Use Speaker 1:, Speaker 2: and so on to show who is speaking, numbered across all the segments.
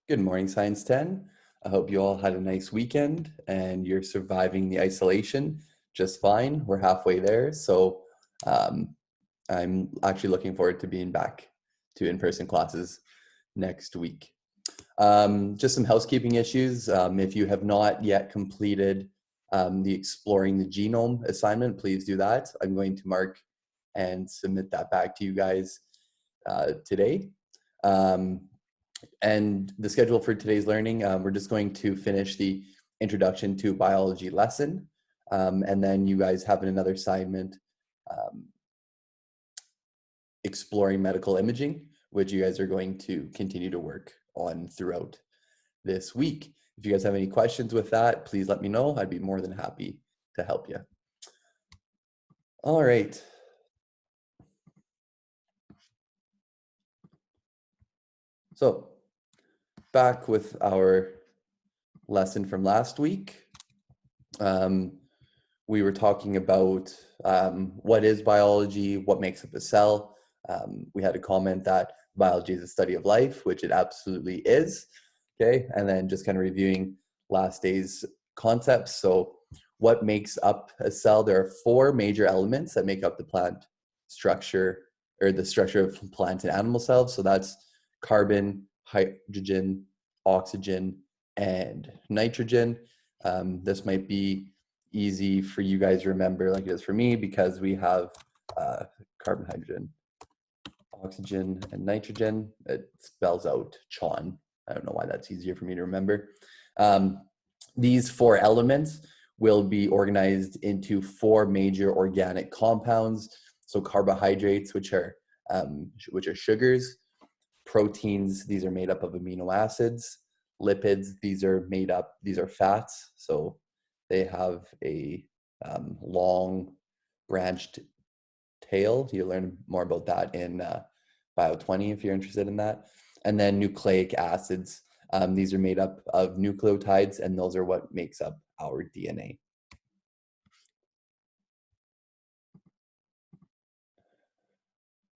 Speaker 1: Good morning, Science 10. I hope you all had a nice weekend and you're surviving the isolation just fine. We're halfway there. So um, I'm actually looking forward to being back to in-person classes next week. Just some housekeeping issues. If you have not yet completed the Exploring the Genome assignment, please do that. I'm going to mark and submit that back to you guys today. And the schedule for today's learning, we're just going to finish the introduction to biology lesson. And then you guys have another assignment, exploring medical imaging, which you guys are going to continue to work on throughout this week. If you guys have any questions with that, please let me know. I'd be more than happy to help you. All right. So back with our lesson from last week. We were talking about what is biology, what makes up a cell. We had a comment that biology is a study of life, which it absolutely is. Okay, and then just kind of reviewing last day's concepts. So what makes up a cell? There are four major elements that make up the plant structure, or the structure of plant and animal cells. So that's carbon, hydrogen, oxygen, and nitrogen. This might be easy for you guys to remember like it is for me, because we have carbon, hydrogen, oxygen, and nitrogen. It spells out CHON. I don't know why that's easier for me to remember. These four elements will be organized into four major organic compounds. So carbohydrates, which are sugars; proteins, these are made up of amino acids; lipids, these are fats. So they have a long branched tail. You'll learn more about that in Bio 20 if you're interested in that. And then nucleic acids. These are made up of nucleotides, and those are what makes up our DNA.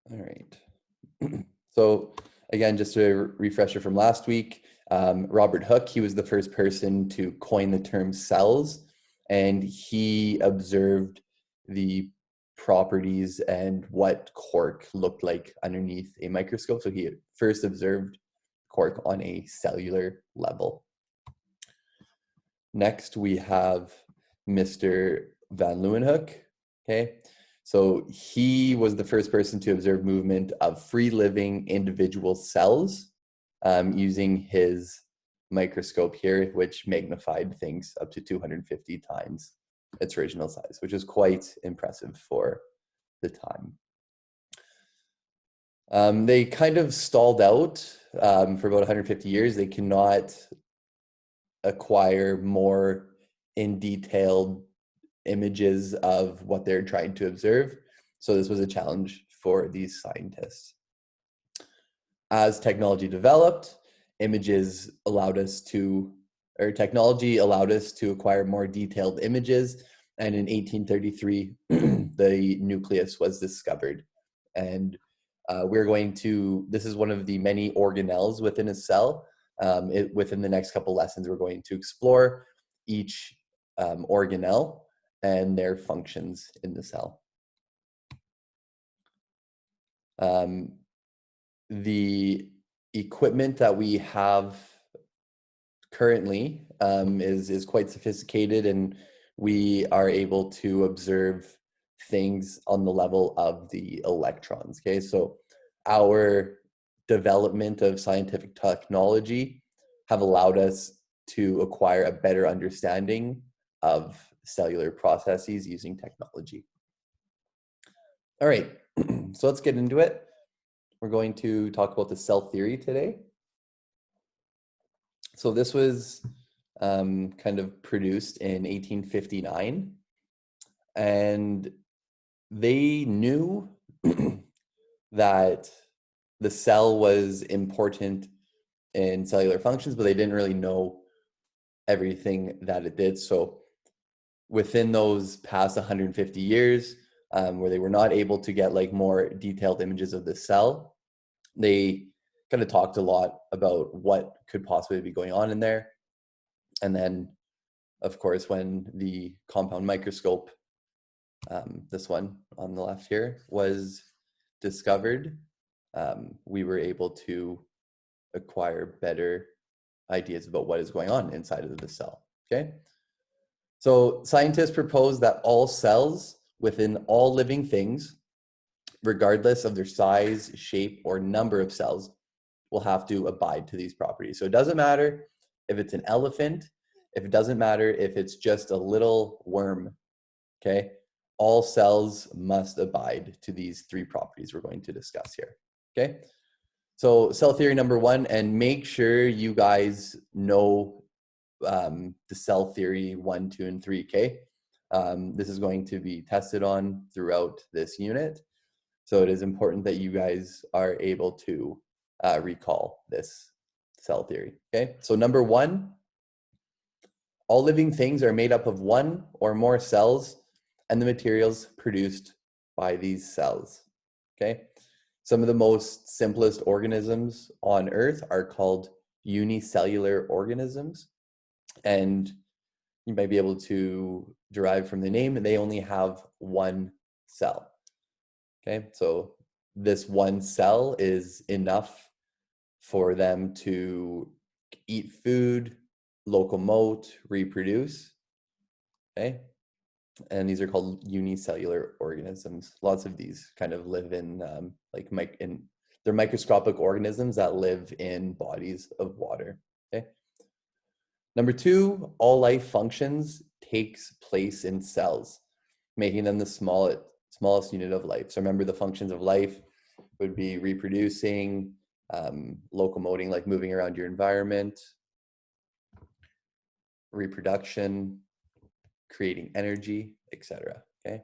Speaker 1: All right. So again, just a refresher from last week, Robert Hooke, he was the first person to coin the term cells, and he observed the properties and what cork looked like underneath a microscope. So he first observed cork on a cellular level. Next, we have Mr. Van Leeuwenhoek. Okay, so he was the first person to observe movement of free-living individual cells using his microscope here, which magnified things up to 250 times its original size, which is quite impressive for the time. They kind of stalled out for about 150 years. They cannot acquire more in detailed images of what they're trying to observe. So this was a challenge for these scientists. As technology developed, technology allowed us to acquire more detailed images. And in 1833, the nucleus was discovered. And this is one of the many organelles within a cell. Within the next couple lessons, we're going to explore each organelle and their functions in the cell. The equipment that we have currently is quite sophisticated, and we are able to observe things on the level of the electrons. Okay, so our development of scientific technology have allowed us to acquire a better understanding of cellular processes using technology. All right, so let's get into it. We're going to talk about the cell theory today. So this was kind of produced in 1859, and they knew that the cell was important in cellular functions, but they didn't really know everything that it did. So within those past 150 years, where they were not able to get like more detailed images of the cell, they kind of talked a lot about what could possibly be going on in there. And then, of course, when the compound microscope, this one on the left here, was discovered, we were able to acquire better ideas about what is going on inside of the cell, okay? So scientists propose that all cells within all living things, regardless of their size, shape, or number of cells, will have to abide to these properties. So it doesn't matter if it's an elephant, if it doesn't matter if it's just a little worm, okay? All cells must abide to these three properties we're going to discuss here, okay? So cell theory number one, and make sure you guys know the cell theory 1, 2, and 3, okay? This is going to be tested on throughout this unit. So it is important that you guys are able to recall this cell theory, okay? So number one, all living things are made up of one or more cells and the materials produced by these cells, okay? Some of the most simplest organisms on Earth are called unicellular organisms, and you might be able to derive from the name, they only have one cell, okay? So this one cell is enough for them to eat food, locomote, reproduce, okay? And these are called unicellular organisms. Lots of these kind of live in they're microscopic organisms that live in bodies of water, okay? Number two, all life functions takes place in cells, making them the smallest unit of life. So remember, the functions of life would be reproducing, locomoting, like moving around your environment, reproduction, creating energy, etc. Okay.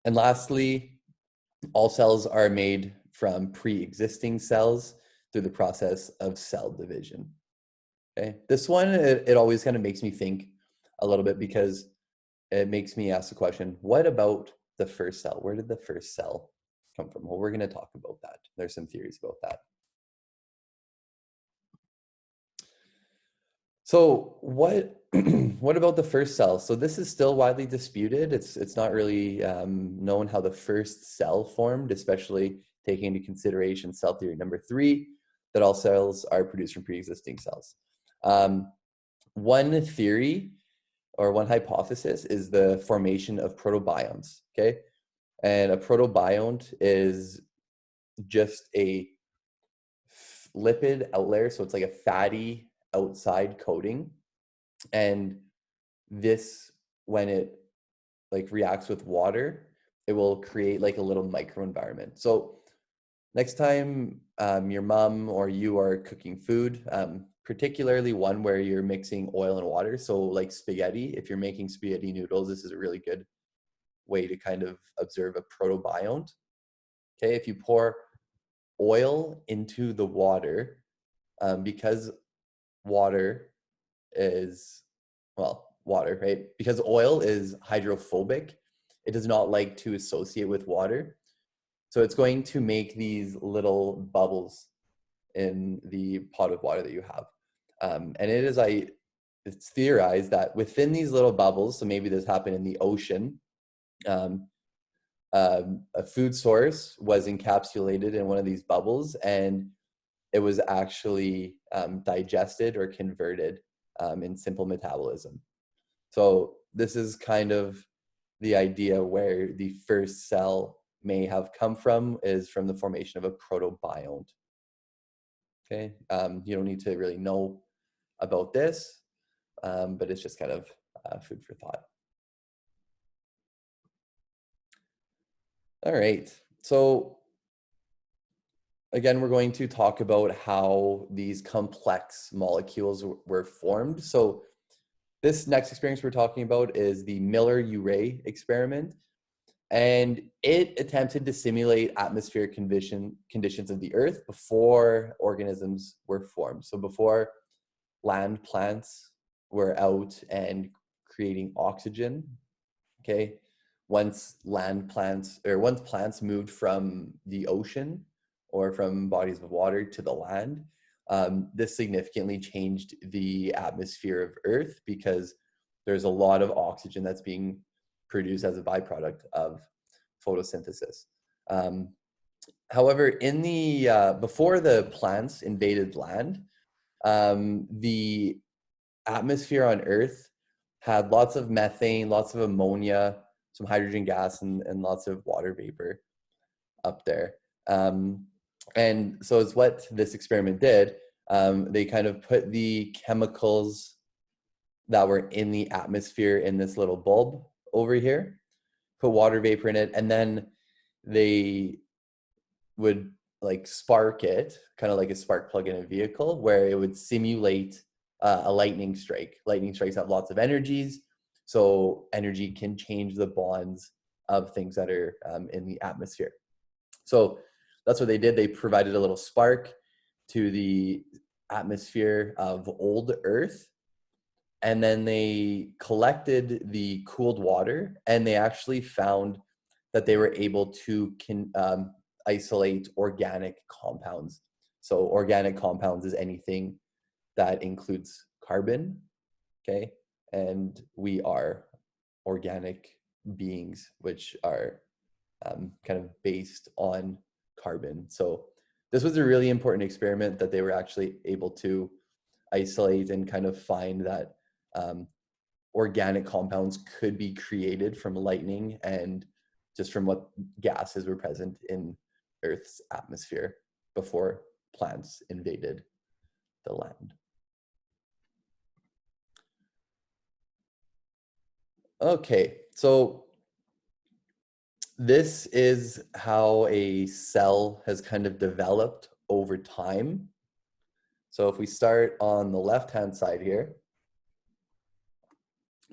Speaker 1: And lastly, all cells are made from pre-existing cells through the process of cell division. Okay. This one, it always kind of makes me think a little bit, because it makes me ask the question, what about the first cell? Where did the first cell come from? Well, we're going to talk about that. There's some theories about that. So what what about the first cell? So this is still widely disputed. It's not really known how the first cell formed, especially taking into consideration cell theory number 3, that all cells are produced from pre-existing cells. One theory or one hypothesis is the formation of protobionts, okay? And a protobiont is just a lipid outlayer, so it's like a fatty outside coating, and this, when it like reacts with water, it will create like a little microenvironment. So next time your mom or you are cooking food, particularly one where you're mixing oil and water, so like spaghetti, if you're making spaghetti noodles, this is a really good way to kind of observe a protobiont. Okay, if you pour oil into the water, because water is, water, right? Because oil is hydrophobic, it does not like to associate with water. So it's going to make these little bubbles in the pot of water that you have. And it's theorized that within these little bubbles, so maybe this happened in the ocean, a food source was encapsulated in one of these bubbles, and it was actually digested or converted in simple metabolism. So this is kind of the idea where the first cell may have come from, is from the formation of a protobiont. Okay, you don't need to really know about this, but it's just kind of food for thought. All right, so again, we're going to talk about how these complex molecules were formed. So this next experience we're talking about is the Miller-Urey experiment, and it attempted to simulate atmospheric conditions of the Earth before organisms were formed. So before land plants were out and creating oxygen, okay? Once plants moved from the ocean or from bodies of water to the land. This significantly changed the atmosphere of Earth because there's a lot of oxygen that's being produced as a byproduct of photosynthesis. However, in the before the plants invaded land, the atmosphere on Earth had lots of methane, lots of ammonia, some hydrogen gas, and lots of water vapor up there. And so it's what this experiment did. They kind of put the chemicals that were in the atmosphere in this little bulb over here, put water vapor in it, and then they would like spark it, kind of like a spark plug in a vehicle, where it would simulate a lightning strike. Lightning strikes have lots of energies, so energy can change the bonds of things that are in the atmosphere. So that's what they did. They provided a little spark to the atmosphere of old Earth, and then they collected the cooled water, and they actually found that they were able to isolate organic compounds. So organic compounds is anything that includes carbon, okay? And we are organic beings, which are kind of based on carbon. So this was a really important experiment that they were actually able to isolate and kind of find that organic compounds could be created from lightning and just from what gases were present in Earth's atmosphere before plants invaded the land. Okay, so this is how a cell has kind of developed over time. So if we start on the left-hand side here,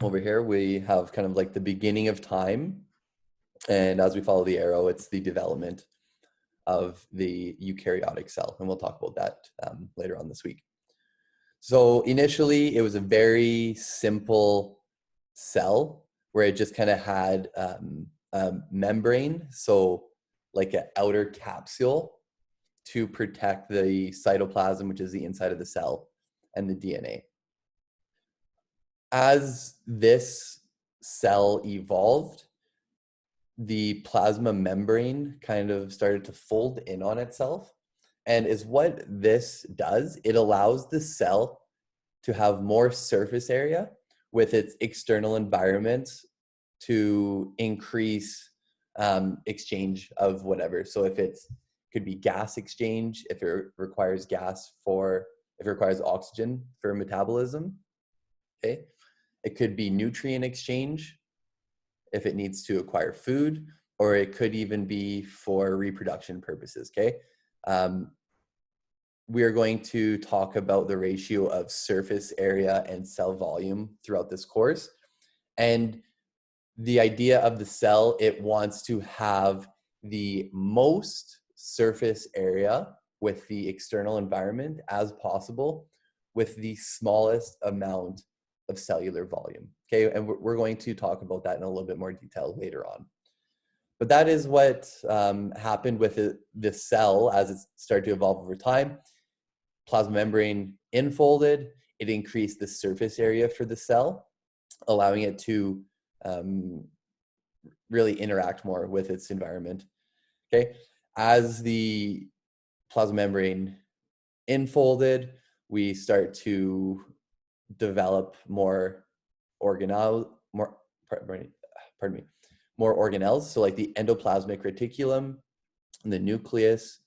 Speaker 1: over here we have kind of like the beginning of time. And as we follow the arrow, it's the development of the eukaryotic cell. And we'll talk about that later on this week. So initially, it was a very simple cell where it just kind of had a membrane, so like an outer capsule to protect the cytoplasm, which is the inside of the cell, and the DNA. As this cell evolved, the plasma membrane kind of started to fold in on itself. And is what this does, it allows the cell to have more surface area with its external environment to increase exchange of whatever. So if it could be gas exchange, if it requires if it requires oxygen for metabolism, okay? It could be nutrient exchange if it needs to acquire food, or it could even be for reproduction purposes, okay? We are going to talk about the ratio of surface area and cell volume throughout this course. And the idea of the cell, it wants to have the most surface area with the external environment as possible with the smallest amount of cellular volume, okay? And we're going to talk about that in a little bit more detail later on. But that is what happened with the cell as it started to evolve over time. Plasma membrane infolded, it increased the surface area for the cell, allowing it to really interact more with its environment, okay? As the plasma membrane infolded, we start to develop more organelles, more organelles. So like the endoplasmic reticulum, the nucleus,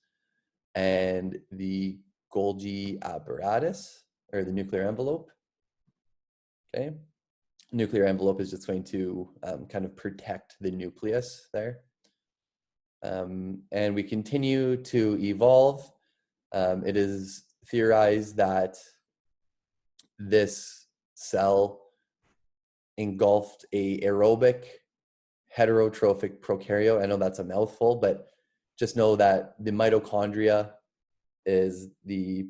Speaker 1: and the Golgi apparatus, or the nuclear envelope. Okay, nuclear envelope is just going to kind of protect the nucleus there. And we continue to evolve. It is theorized that this cell engulfed a aerobic heterotrophic prokaryote. I know that's a mouthful, but just know that the mitochondria is the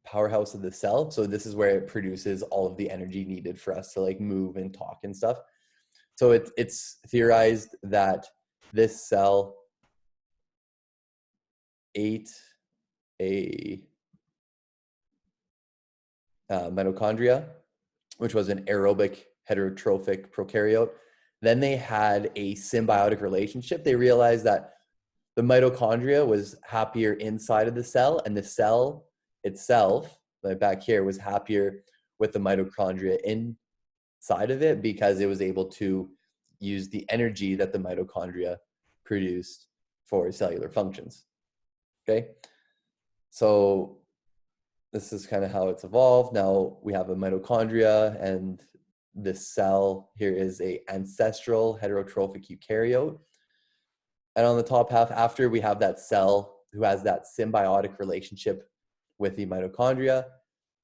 Speaker 1: powerhouse of the cell. So this is where it produces all of the energy needed for us to like move and talk and stuff. So it's theorized that this cell ate a mitochondria, which was an aerobic heterotrophic prokaryote. Then they had a symbiotic relationship. They realized that the mitochondria was happier inside of the cell, and the cell itself, like back here, was happier with the mitochondria inside of it because it was able to use the energy that the mitochondria produced for cellular functions. Okay, so this is kind of how it's evolved. Now we have a mitochondria, and the cell here is a ancestral heterotrophic eukaryote. And on the top half, after we have that cell who has that symbiotic relationship with the mitochondria,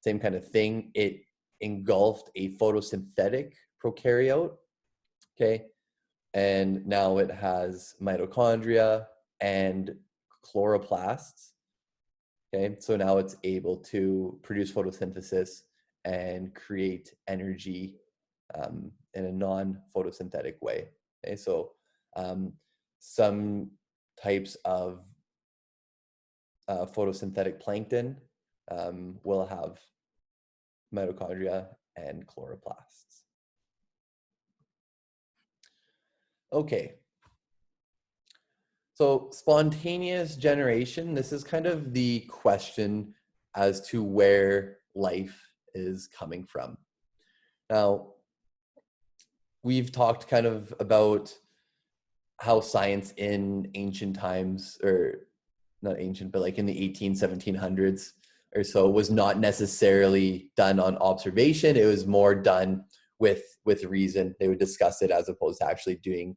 Speaker 1: same kind of thing. It engulfed a photosynthetic prokaryote, okay? And now it has mitochondria and chloroplasts, okay? So now it's able to produce photosynthesis and create energy in a non-photosynthetic way, okay? So some types of photosynthetic plankton will have mitochondria and chloroplasts. Okay. So spontaneous generation, this is kind of the question as to where life is coming from. Now, we've talked kind of about how science in ancient times, or not ancient, but like in the 1700s or so, was not necessarily done on observation. It was more done with reason. They would discuss it as opposed to actually doing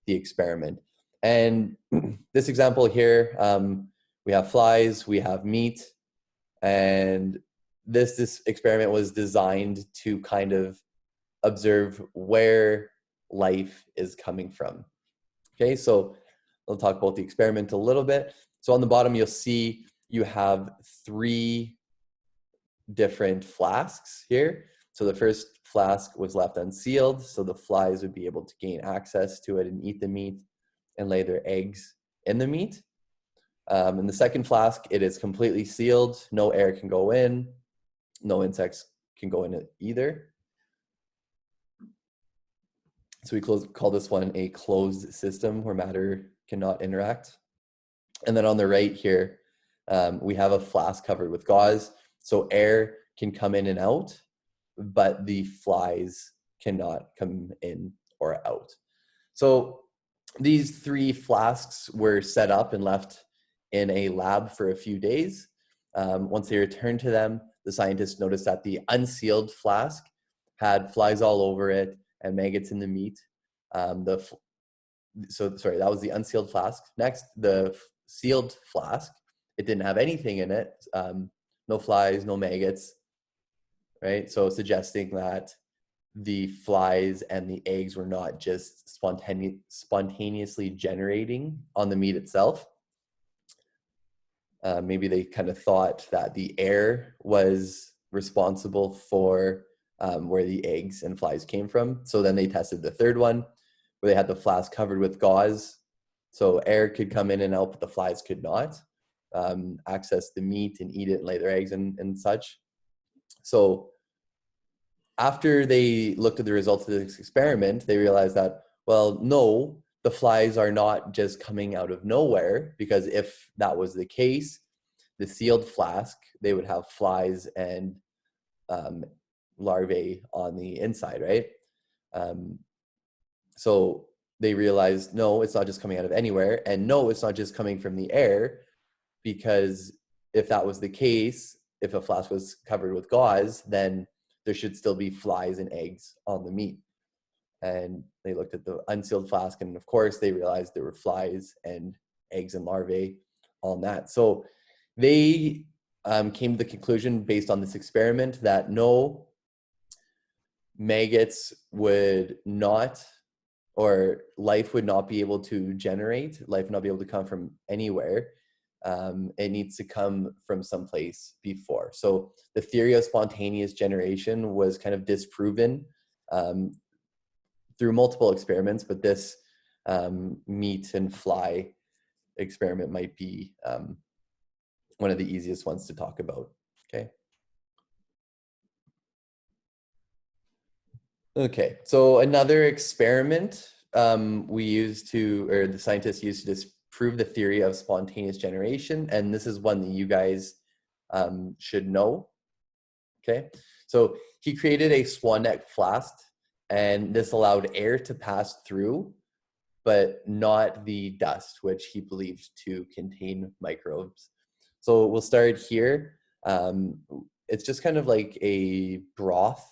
Speaker 1: the experiment. And this example here, we have flies, we have meat, and this experiment was designed to kind of observe where life is coming from. Okay, so I'll talk about the experiment a little bit. So on the bottom, you'll see you have 3 different flasks here. So the first flask was left unsealed, so the flies would be able to gain access to it and eat the meat and lay their eggs in the meat. In the second flask, it is completely sealed. No air can go in. No insects can go in it either. So we call this one a closed system where matter cannot interact. And then on the right here, we have a flask covered with gauze. So air can come in and out, but the flies cannot come in or out. So these 3 flasks were set up and left in a lab for a few days. Once they returned to them, the scientists noticed that the unsealed flask had flies all over it and maggots in the meat. Sorry, that was the unsealed flask. Next, the sealed flask, it didn't have anything in it, no flies, no maggots, right? So suggesting that the flies and the eggs were not just spontaneously generating on the meat itself. Maybe they kind of thought that the air was responsible for where the eggs and flies came from. So then they tested the third one, where they had the flask covered with gauze. So air could come in and out, but the flies could not access the meat and eat it and lay their eggs and such. So after they looked at the results of this experiment, they realized that, well, no, the flies are not just coming out of nowhere, because if that was the case, the sealed flask, they would have flies and larvae on the inside, right? So they realized, no, it's not just coming out of anywhere, and no, it's not just coming from the air, because if that was the case, if a flask was covered with gauze, then there should still be flies and eggs on the meat. And they looked at the unsealed flask, and of course they realized there were flies and eggs and larvae on that. So they came to the conclusion, based on this experiment, that no, maggots would not, or life would not be able to generate, life would not be able to come from anywhere. It needs to come from someplace before. So the theory of spontaneous generation was kind of disproven through multiple experiments, but this meat and fly experiment might be one of the easiest ones to talk about, okay? Okay, so another experiment we used to, or the scientists used to disprove the theory of spontaneous generation, and this is one that you guys should know, okay? So he created a swan neck flask, and this allowed air to pass through, but not the dust, which he believed to contain microbes. So we'll start here. It's just kind of like a broth.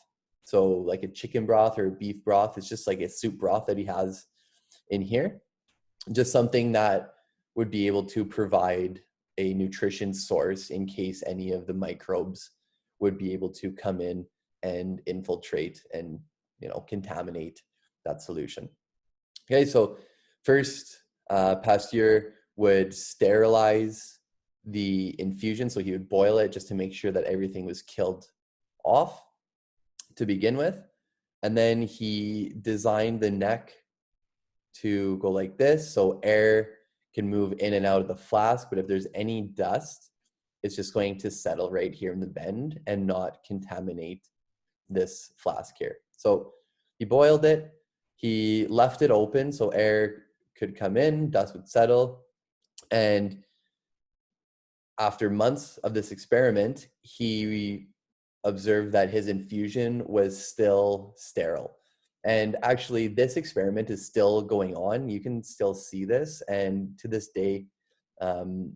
Speaker 1: So like a chicken broth or beef broth. It's just like a soup broth that he has in here. Just something that would be able to provide a nutrition source in case any of the microbes would be able to come in and infiltrate and, you know, contaminate that solution. Okay, so first, Pasteur would sterilize the infusion. So he would boil it just to make sure that everything was killed off to begin with. And then he designed the neck to go like this, so air can move in and out of the flask, but if there's any dust, it's just going to settle right here in the bend and not contaminate this flask here. So he boiled it, he left it open so air could come in, dust would settle, and after months of this experiment, he observed that his infusion was still sterile. And actually, this experiment is still going on. You can still see this. And to this day,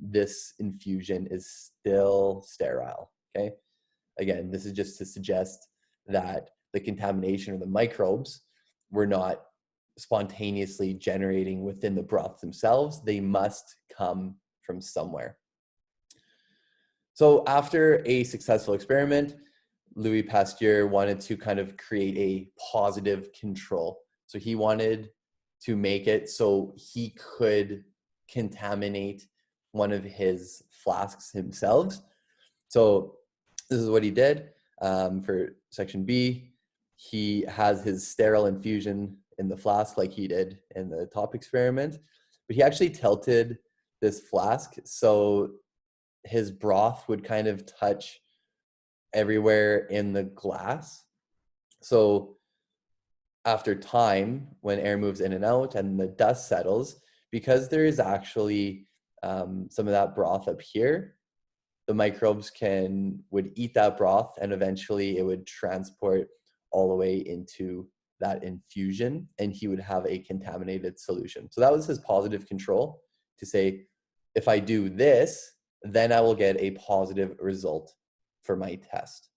Speaker 1: this infusion is still sterile. Okay. Again, this is just to suggest that the contamination or the microbes were not spontaneously generating within the broth themselves. They must come from somewhere. So after a successful experiment, Louis Pasteur wanted to kind of create a positive control. So he wanted to make it so he could contaminate one of his flasks himself. So this is what he did for section B. He has his sterile infusion in the flask like he did in the top experiment, but he actually tilted this flask so his broth would kind of touch everywhere in the glass. So after time, when air moves in and out and the dust settles, because there is actually some of that broth up here, the microbes would eat that broth and eventually it would transport all the way into that infusion and he would have a contaminated solution. So that was his positive control to say, if I do this, then I will get a positive result for my test.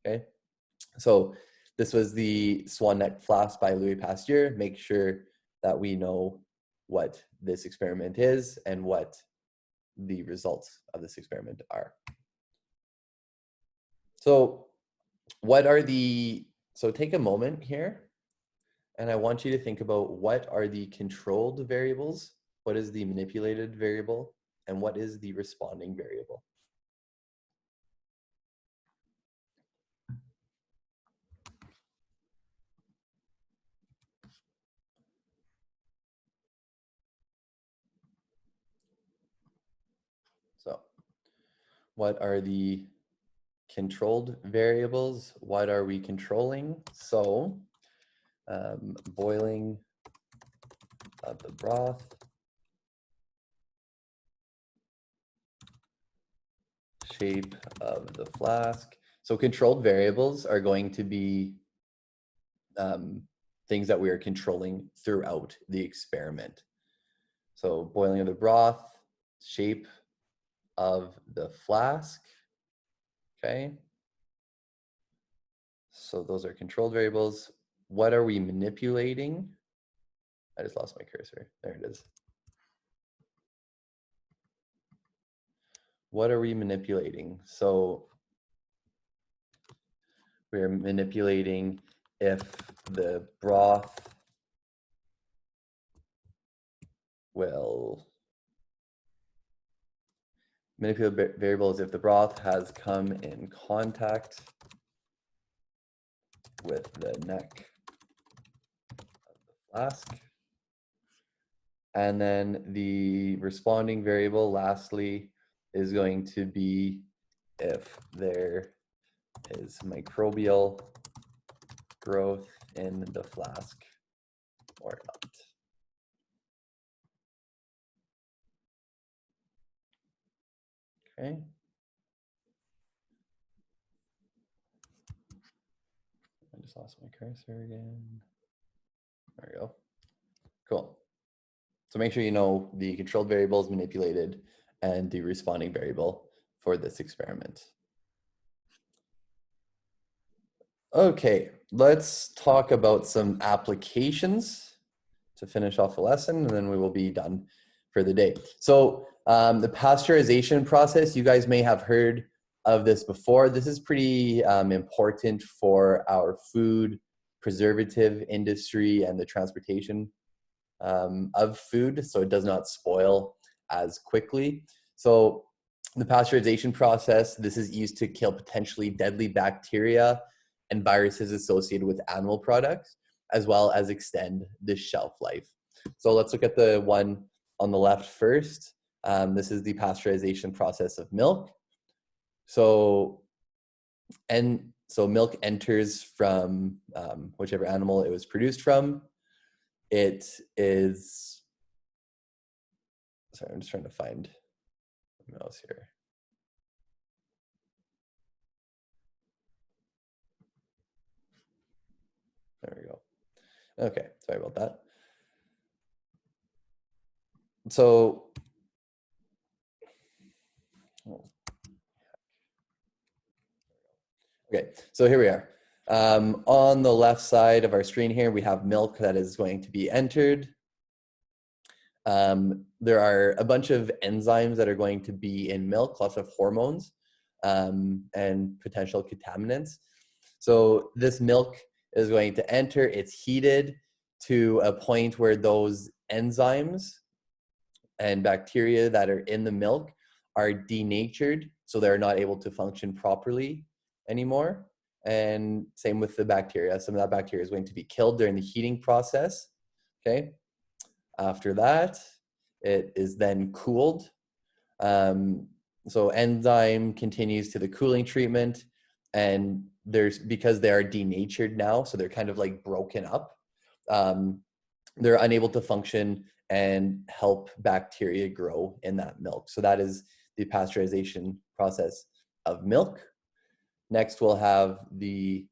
Speaker 1: Okay, so this was the Swan Neck Flask by Louis Pasteur. Make sure that we know what this experiment is and what the results of this experiment are. So take a moment here and I want you to think about what are the controlled variables, what is the manipulated variable, and what is the responding variable. So what are the controlled variables? What are we controlling? So boiling of the broth, shape of the flask. So controlled variables are going to be things that we are controlling throughout the experiment. So boiling of the broth, shape of the flask, okay? So those are controlled variables. What are we manipulating? I just lost my cursor. There it is. What are we manipulating? So we're manipulating if the broth will manipulate variables if the broth has come in contact with the neck of the flask. And then the responding variable, lastly, is going to be if there is microbial growth in the flask or not. Okay. I just lost my cursor again. There we go. Cool. So make sure you know the controlled variable is manipulated and the responding variable for this experiment. Okay, let's talk about some applications to finish off the lesson, and then we will be done for the day. So the pasteurization process, you guys may have heard of this before. This is pretty important for our food preservative industry and the transportation of food, so it does not spoil as quickly. So the pasteurization process, this is used to kill potentially deadly bacteria and viruses associated with animal products, as well as extend the shelf life. So let's look at the one on the left first. This is the pasteurization process of milk. So milk enters from whichever animal it was produced from. It is, sorry, I'm just trying to find the mouse here. There we go. Okay, sorry about that. So, okay, so here we are. On the left side of our screen here, we have milk that is going to be entered. There are a bunch of enzymes that are going to be in milk, lots of hormones and potential contaminants. So this milk is going to enter, it's heated to a point where those enzymes and bacteria that are in the milk are denatured, so they're not able to function properly anymore. And same with the bacteria. Some of that bacteria is going to be killed during the heating process. Okay. After that, it is then cooled. So enzyme continues to the cooling treatment, and because they are denatured now, so they're kind of like broken up, they're unable to function and help bacteria grow in that milk. So that is the pasteurization process of milk. Next, we'll have the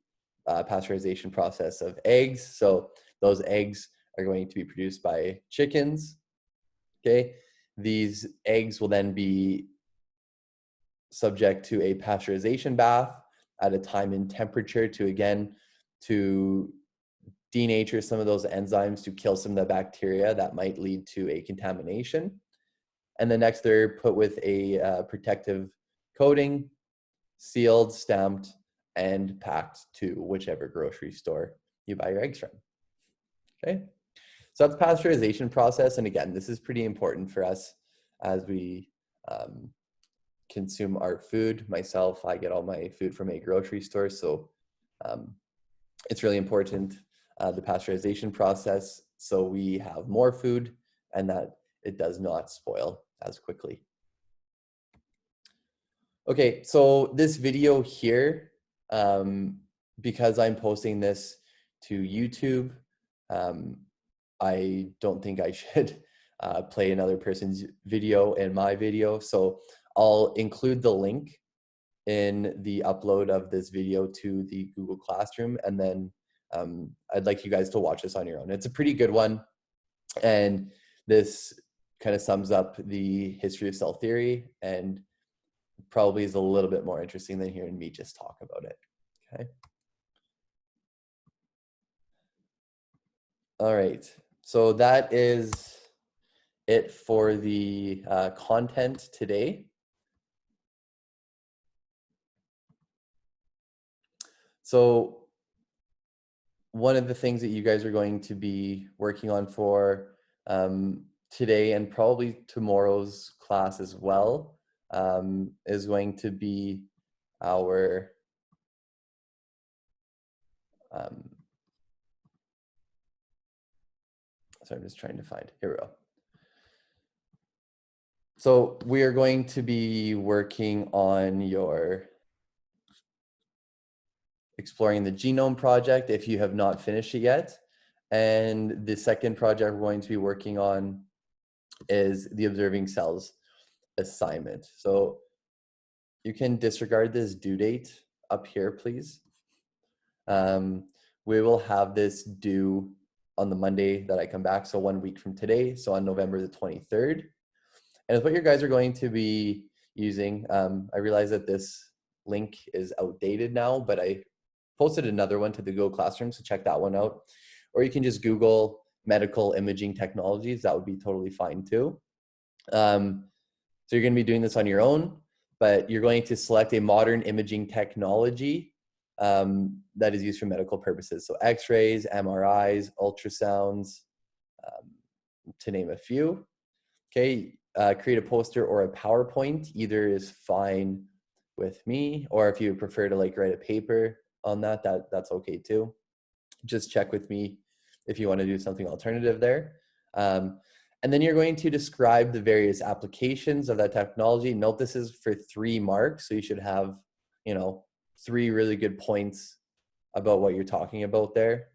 Speaker 1: pasteurization process of eggs. So those eggs are going to be produced by chickens. Okay, these eggs will then be subject to a pasteurization bath at a time and temperature to denature some of those enzymes, to kill some of the bacteria that might lead to a contamination. And then next, they're put with a protective coating, sealed, stamped, and packed to whichever grocery store you buy your eggs from. Okay, so that's pasteurization process. And again, this is pretty important for us as we consume our food. Myself, I get all my food from a grocery store, so it's really important, the pasteurization process, so we have more food and that it does not spoil as quickly. Okay, so this video here, because I'm posting this to YouTube, I don't think I should play another person's video in my video, so I'll include the link in the upload of this video to the Google Classroom, and then I'd like you guys to watch this on your own. It's a pretty good one, and this kind of sums up the history of cell theory and probably is a little bit more interesting than hearing me just talk about it. Okay. All right, so that is it for the content today. So one of the things that you guys are going to be working on for today and probably tomorrow's class as well is going to be our sorry, I'm just trying to find, here we go. So we are going to be working on your exploring the genome project if you have not finished it yet. And the second project we're going to be working on is the observing cells assignment. So you can disregard this due date up here, please. We will have this due on the Monday that I come back, so 1 week from today, so on November the 23rd. And it's what you guys are going to be using. I realize that this link is outdated now, but I posted another one to the Google Classroom, so check that one out. Or you can just Google medical imaging technologies. That would be totally fine too. So you're going to be doing this on your own, but you're going to select a modern imaging technology that is used for medical purposes. So X-rays, MRIs, ultrasounds, to name a few. Okay, create a poster or a PowerPoint. Either is fine with me, or if you prefer to like write a paper on that, that's okay too. Just check with me if you want to do something alternative there. And then you're going to describe the various applications of that technology. Note this is for 3 marks, so you should have, 3 really good points about what you're talking about there.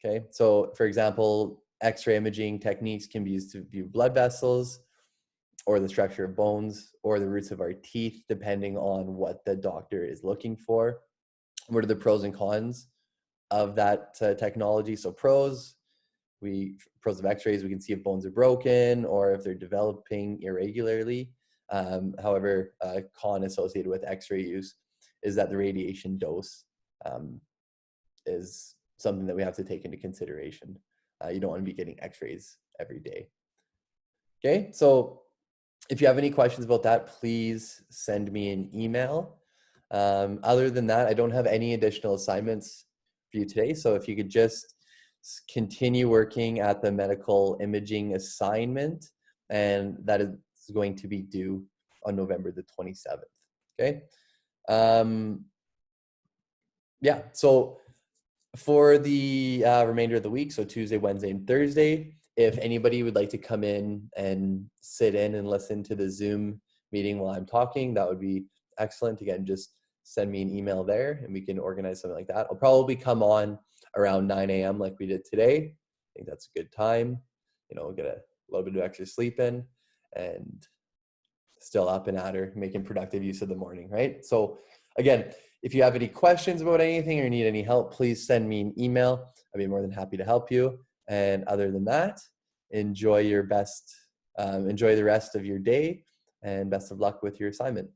Speaker 1: Okay, so for example, X-ray imaging techniques can be used to view blood vessels or the structure of bones or the roots of our teeth, depending on what the doctor is looking for. What are the pros and cons of that technology? So pros of X-rays, we can see if bones are broken or if they're developing irregularly. However, a con associated with X-ray use is that the radiation dose is something that we have to take into consideration. You don't want to be getting X-rays every day. Okay, so if you have any questions about that, please send me an email. Other than that, I don't have any additional assignments for you today. So if you could just continue working at the medical imaging assignment, and that is going to be due on November the 27th. Okay. Yeah. So for the remainder of the week, so Tuesday, Wednesday, and Thursday, if anybody would like to come in and sit in and listen to the Zoom meeting while I'm talking, that would be excellent. Again, just send me an email there and we can organize something like that. I'll probably come on around 9 a.m. like we did today. I think that's a good time. We'll get a little bit of extra sleep in and still up and at her, making productive use of the morning, right? So again, if you have any questions about anything or need any help, please send me an email. I'd be more than happy to help you. And other than that, enjoy the rest of your day and best of luck with your assignment.